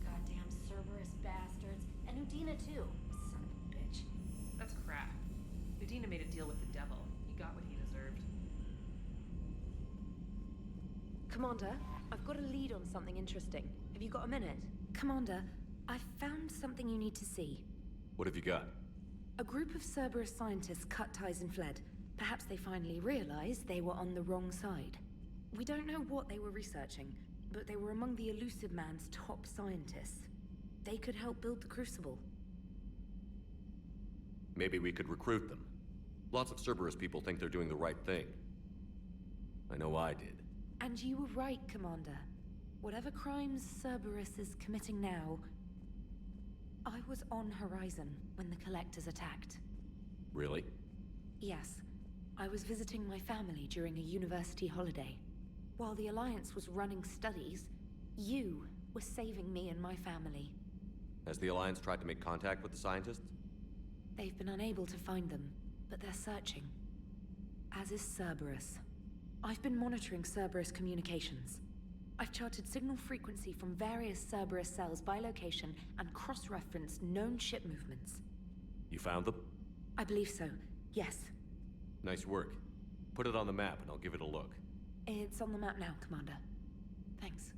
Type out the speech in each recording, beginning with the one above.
Goddamn Cerberus bastards. And Udina too. Son of a bitch. That's crap. Udina made a deal with the devil. He got what he deserved. Commander, I've got a lead on something interesting. Have you got a minute? Commander, I've found something you need to see. What have you got? A group of Cerberus scientists cut ties and fled. Perhaps they finally realized they were on the wrong side. We don't know what they were researching, but they were among the Elusive Man's top scientists. They could help build the Crucible. Maybe we could recruit them. Lots of Cerberus people think they're doing the right thing. I know I did. And you were right, Commander. Whatever crimes Cerberus is committing now, I was on Horizon when the Collectors attacked. Really? Yes. I was visiting my family during a university holiday. While the Alliance was running studies, you were saving me and my family. Has the Alliance tried to make contact with the scientists? They've been unable to find them, but they're searching. As is Cerberus. I've been monitoring Cerberus communications. I've charted signal frequency from various Cerberus cells by location and cross-referenced known ship movements. You found them? I believe so, yes. Nice work. Put it on the map and I'll give it a look. It's on the map now, Commander. Thanks.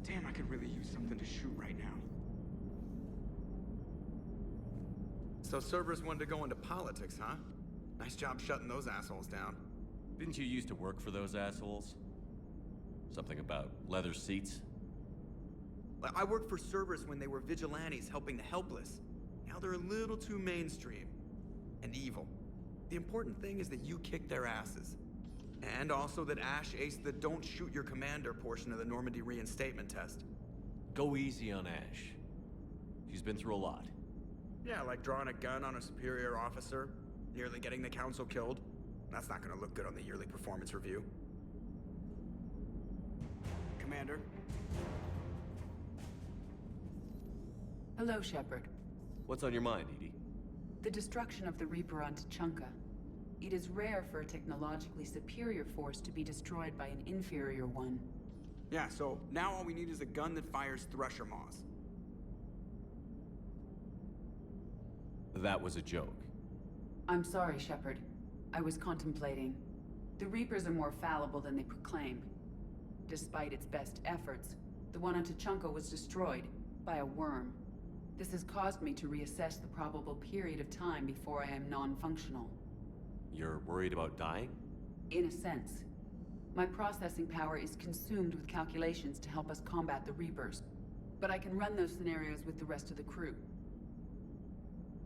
Damn, I could really use something to shoot right now. So Cerberus wanted to go into politics, huh? Nice job shutting those assholes down. Didn't you used to work for those assholes? Something about leather seats? I worked for Cerberus when they were vigilantes helping the helpless. Now they're a little too mainstream. And evil. The important thing is that you kick their asses. And also that Ash aced the don't shoot your commander portion of the Normandy reinstatement test. Go easy on Ash. She's been through a lot. Yeah, like drawing a gun on a superior officer, nearly getting the council killed. That's not gonna look good on the yearly performance review. Commander? Hello, Shepard. What's on your mind, Edie? The destruction of the Reaper on Tuchanka. It is rare for a technologically superior force to be destroyed by an inferior one. Yeah, so now all we need is a gun that fires Thresher Maws. That was a joke. I'm sorry, Shepard. I was contemplating. The Reapers are more fallible than they proclaim. Despite its best efforts, the one on Tuchanka was destroyed by a worm. This has caused me to reassess the probable period of time before I am non-functional. You're worried about dying? In a sense. My processing power is consumed with calculations to help us combat the Reapers. But I can run those scenarios with the rest of the crew.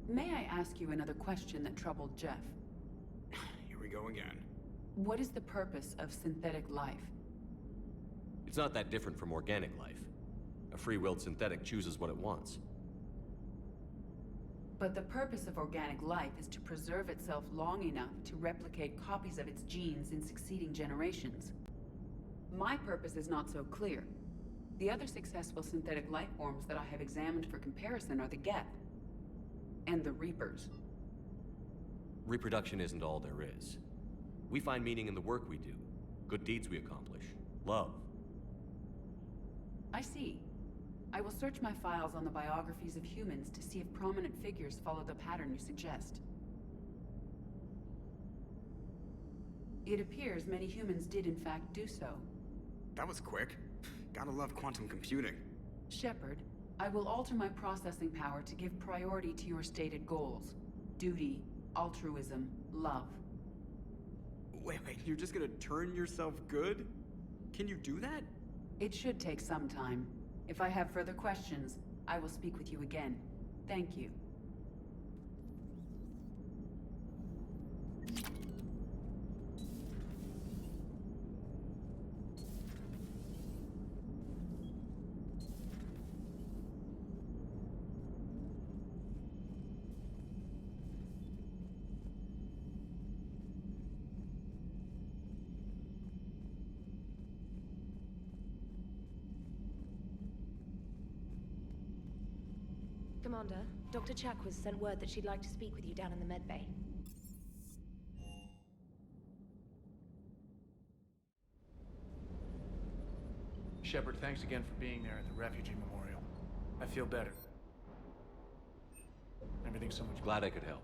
May I ask you another question that troubled Jeff? Here we go again. What is the purpose of synthetic life? It's not that different from organic life. A free-willed synthetic chooses what it wants. But the purpose of organic life is to preserve itself long enough to replicate copies of its genes in succeeding generations. My purpose is not so clear. The other successful synthetic life forms that I have examined for comparison are the Geth and the Reapers. Reproduction isn't all there is. We find meaning in the work we do, good deeds we accomplish, love. I see. I will search my files on the biographies of humans to see if prominent figures follow the pattern you suggest. It appears many humans did in fact do so. That was quick. Gotta love quantum computing. Shepard, I will alter my processing power to give priority to your stated goals. Duty, altruism, love. Wait, you're just gonna turn yourself good? Can you do that? It should take some time. If I have further questions, I will speak with you again. Thank you. Commander, Dr. Chakwas sent word that she'd like to speak with you down in the medbay. Shepard, thanks again for being there at the Refugee Memorial. I feel better. Everything's so much better. Glad I could help.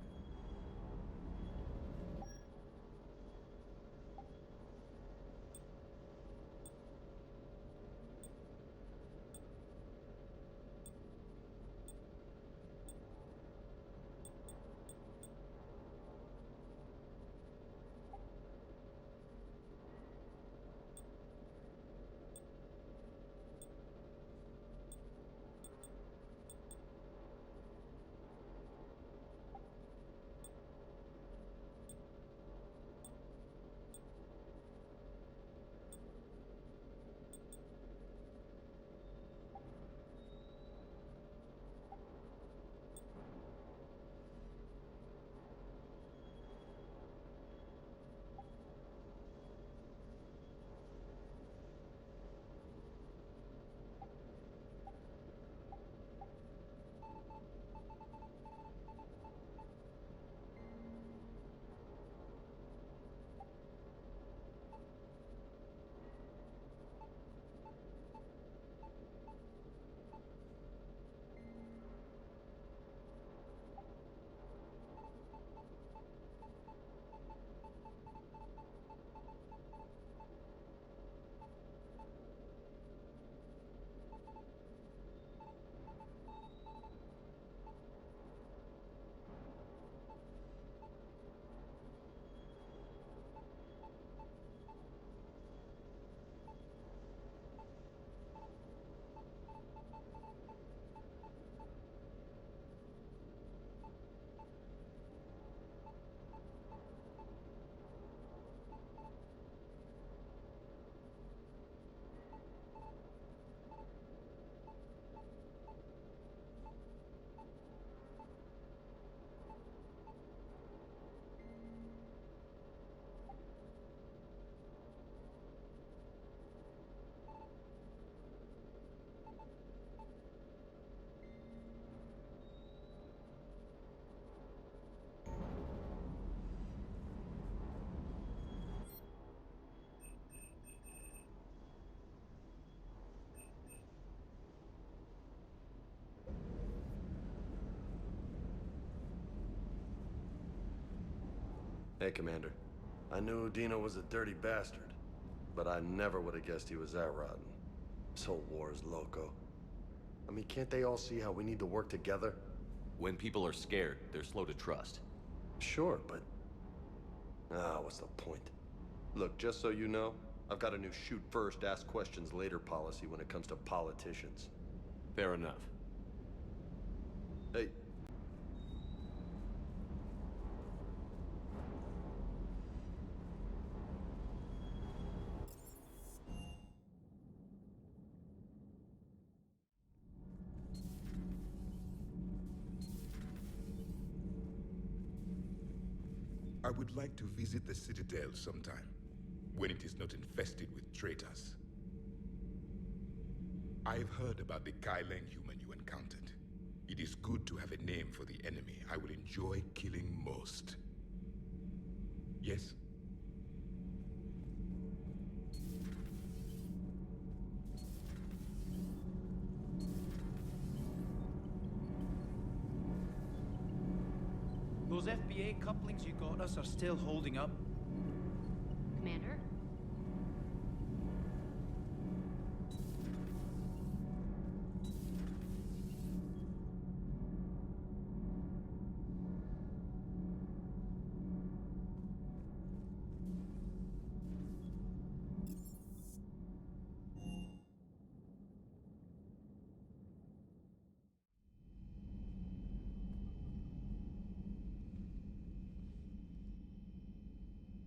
Hey, Commander. I knew Udina was a dirty bastard, but I never would have guessed he was that rotten. This whole war is loco. I mean, can't they all see how we need to work together? When people are scared, they're slow to trust. Sure, but... what's the point? Look, just so you know, I've got a new shoot first, ask questions later policy when it comes to politicians. Fair enough. Hey. I would like to visit the Citadel sometime, when it is not infested with traitors. I've heard about the Kyleng human you encountered. It is good to have a name for the enemy I will enjoy killing most. Yes? Those FBA couplings you got us are still holding up. Commander?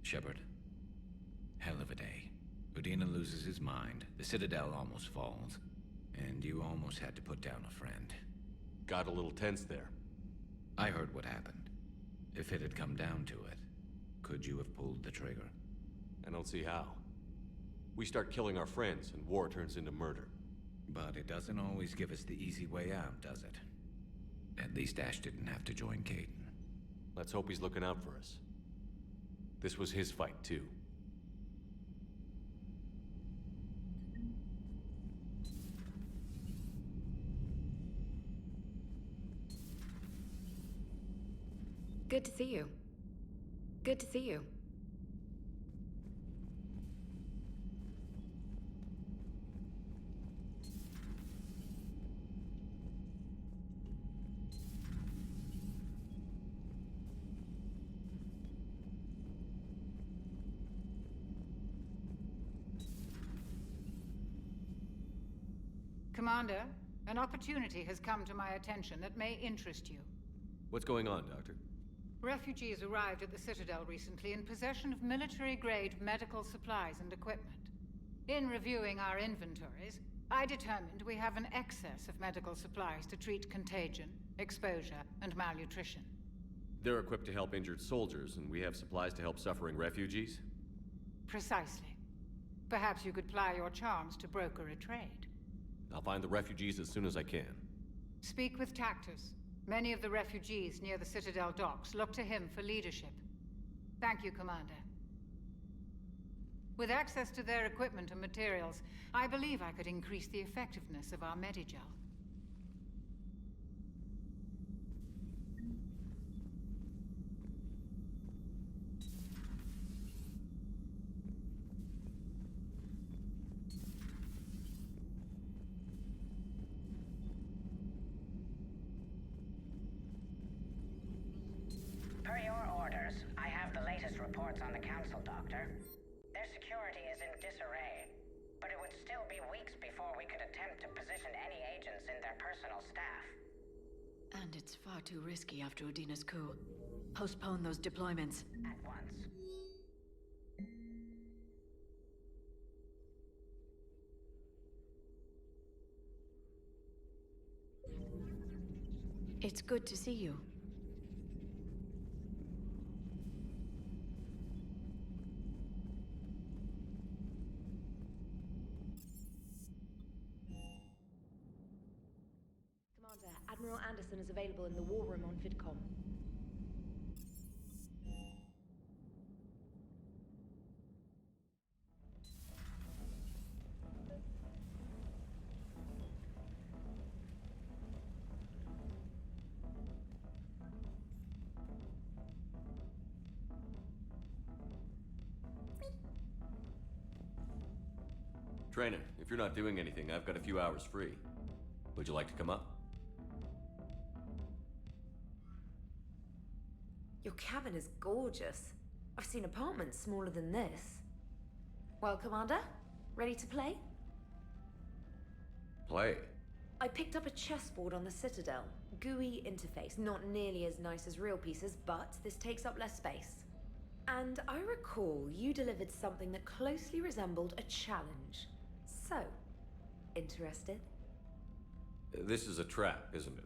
Shepard. Hell of a day. Udina loses his mind, the Citadel almost falls, and you almost had to put down a friend. Got a little tense there. I heard what happened. If it had come down to it, could you have pulled the trigger? I don't see how. We start killing our friends, and war turns into murder. But it doesn't always give us the easy way out, does it? At least Ash didn't have to join Kaidan. Let's hope he's looking out for us. This was his fight, too. Good to see you. Good to see you. Commander, an opportunity has come to my attention that may interest you. What's going on, Doctor? Refugees arrived at the Citadel recently in possession of military-grade medical supplies and equipment. In reviewing our inventories, I determined we have an excess of medical supplies to treat contagion, exposure, and malnutrition. They're equipped to help injured soldiers, and we have supplies to help suffering refugees? Precisely. Perhaps you could ply your charms to broker a trade. I'll find the refugees as soon as I can. Speak with Tactus. Many of the refugees near the Citadel docks look to him for leadership. Thank you, Commander. With access to their equipment and materials, I believe I could increase the effectiveness of our Medigel. Per your orders, I have the latest reports on the Council, Doctor. Their security is in disarray, but it would still be weeks before we could attempt to position any agents in their personal staff. And it's far too risky after Udina's coup. Postpone those deployments. At once. It's good to see you. Commander, Admiral Anderson is available in the war room on VidCom. Trainer, if you're not doing anything, I've got a few hours free. Would you like to come up? Your cabin is gorgeous. I've seen apartments smaller than this. Well, Commander, ready to play? Play? I picked up a chessboard on the Citadel. GUI interface, not nearly as nice as real pieces, but this takes up less space. And I recall you delivered something that closely resembled a challenge. So, interested? This is a trap, isn't it?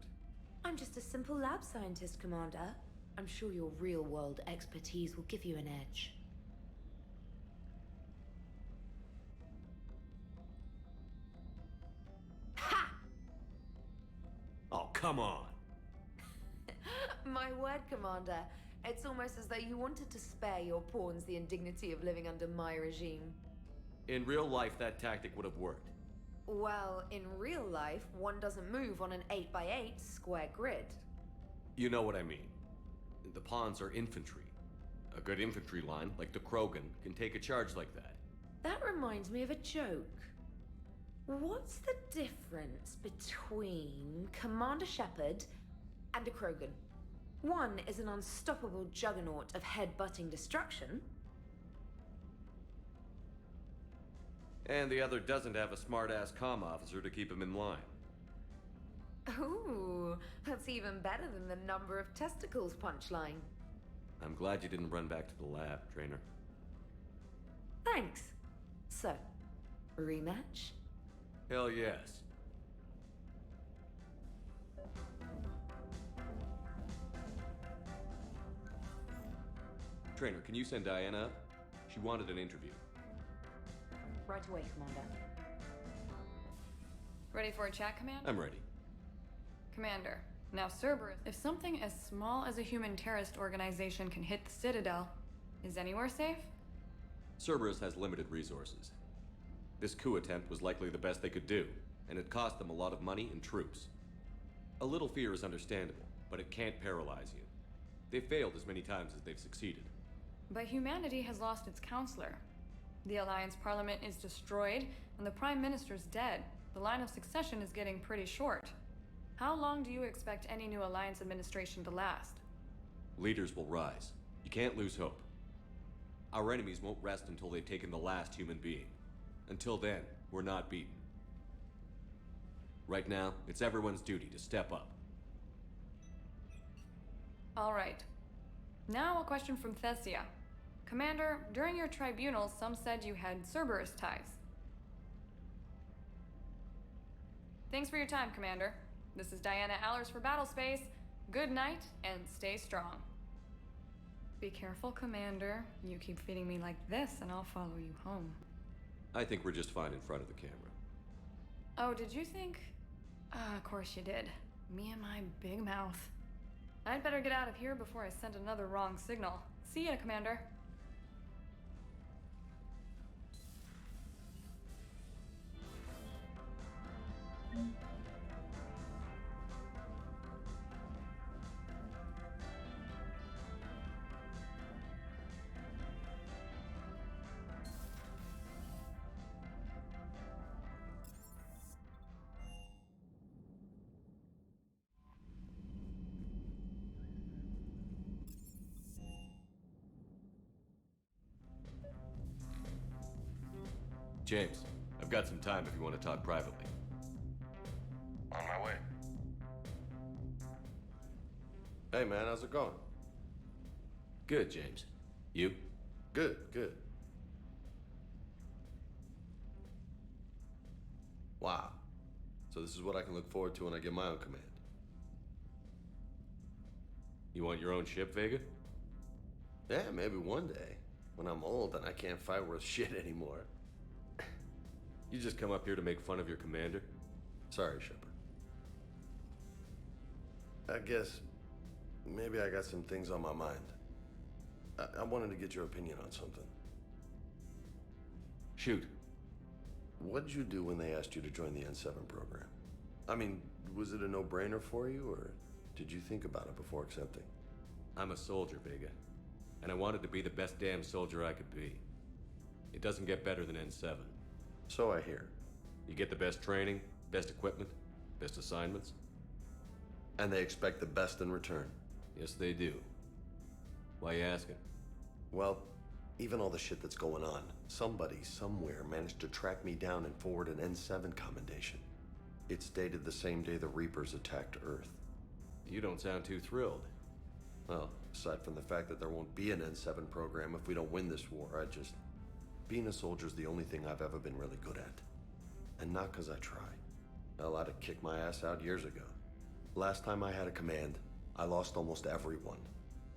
I'm just a simple lab scientist, Commander. I'm sure your real-world expertise will give you an edge. Ha! Oh, come on! My word, Commander. It's almost as though you wanted to spare your pawns the indignity of living under my regime. In real life, that tactic would have worked. Well, in real life, one doesn't move on an 8x8 square grid. You know what I mean. The pawns are infantry. A good infantry line, like the Krogan, can take a charge like that. That reminds me of a joke. What's the difference between Commander Shepard and a Krogan? One is an unstoppable juggernaut of head-butting destruction. And the other doesn't have a smart-ass comm officer to keep him in line. Ooh, that's even better than the number of testicles punchline. I'm glad you didn't run back to the lab, Trainer. Thanks. So, rematch? Hell yes. Trainer, can you send Diana up? She wanted an interview. Right away, Commander. Ready for a chat, Command? I'm ready. Commander, now Cerberus, if something as small as a human terrorist organization can hit the Citadel, is anywhere safe? Cerberus has limited resources. This coup attempt was likely the best they could do, and it cost them a lot of money and troops. A little fear is understandable, but it can't paralyze you. They've failed as many times as they've succeeded. But humanity has lost its counselor. The Alliance Parliament is destroyed, and the Prime Minister's dead. The line of succession is getting pretty short. How long do you expect any new Alliance administration to last? Leaders will rise. You can't lose hope. Our enemies won't rest until they've taken the last human being. Until then, we're not beaten. Right now, it's everyone's duty to step up. All right. Now a question from Thessia. Commander, during your tribunal, some said you had Cerberus ties. Thanks for your time, Commander. This is Diana Allers for Battlespace. Good night, and stay strong. Be careful, Commander. You keep feeding me like this, and I'll follow you home. I think we're just fine in front of the camera. Oh, did you think? Of course you did. Me and my big mouth. I'd better get out of here before I send another wrong signal. See ya, Commander. James, I've got some time if you want to talk privately. On my way. Hey man, how's it going? Good, James. You? Good, good. Wow. So this is what I can look forward to when I get my own command. You want your own ship, Vega? Yeah, maybe one day. When I'm old and I can't fight worth shit anymore. You just come up here to make fun of your commander? Sorry, Shepard. I guess maybe I got some things on my mind. I wanted to get your opinion on something. Shoot. What did you do when they asked you to join the N7 program? I mean, was it a no-brainer for you, or did you think about it before accepting? I'm a soldier, Vega. And I wanted to be the best damn soldier I could be. It doesn't get better than N7. So I hear. You get the best training, best equipment, best assignments. And they expect the best in return. Yes, they do. Why you asking? Well, even all the shit that's going on, somebody somewhere managed to track me down and forward an N7 commendation. It's dated the same day the Reapers attacked Earth. You don't sound too thrilled. Well, aside from the fact that there won't be an N7 program if we don't win this war, being a soldier's the only thing I've ever been really good at. And not because I try. Hell, I'd have kicked my ass out years ago. Last time I had a command, I lost almost everyone.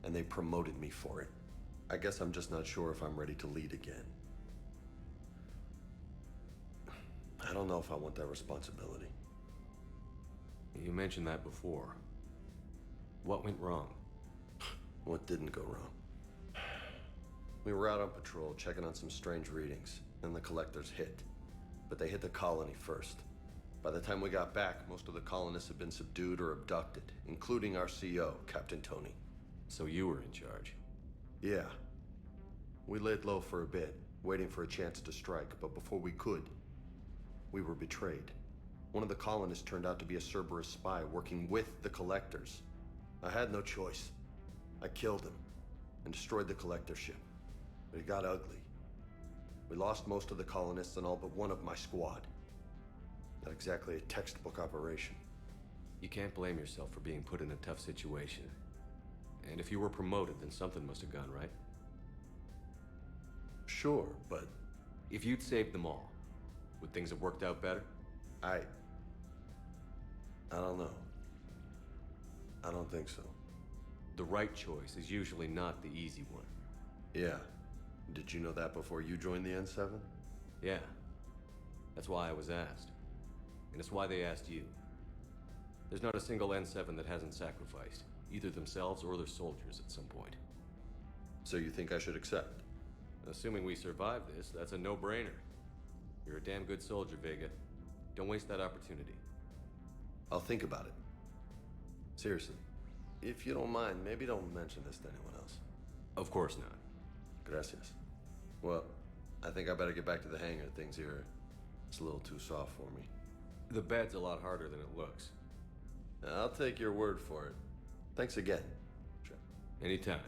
And they promoted me for it. I guess I'm just not sure if I'm ready to lead again. I don't know if I want that responsibility. You mentioned that before. What went wrong? What didn't go wrong? We were out on patrol, checking on some strange readings, and the collectors hit. But they hit the colony first. By the time we got back, most of the colonists had been subdued or abducted, including our CO, Captain Tony. So you were in charge? Yeah. We laid low for a bit, waiting for a chance to strike, but before we could, we were betrayed. One of the colonists turned out to be a Cerberus spy working with the collectors. I had no choice. I killed him and destroyed the collector ship. But it got ugly. We lost most of the colonists and all but one of my squad. Not exactly a textbook operation. You can't blame yourself for being put in a tough situation. And if you were promoted, then something must have gone right. Sure, but... If you'd saved them all, would things have worked out better? I don't know. I don't think so. The right choice is usually not the easy one. Yeah. Did you know that before you joined the N7? Yeah. That's why I was asked. And it's why they asked you. There's not a single N7 that hasn't sacrificed, either themselves or their soldiers at some point. So you think I should accept? Assuming we survive this, that's a no-brainer. You're a damn good soldier, Vega. Don't waste that opportunity. I'll think about it. Seriously. If you don't mind, maybe don't mention this to anyone else. Of course not. Gracias. Well, I think I better get back to the hangar. Things here, it's a little too soft for me. The bed's a lot harder than it looks. I'll take your word for it. Thanks again. Anytime.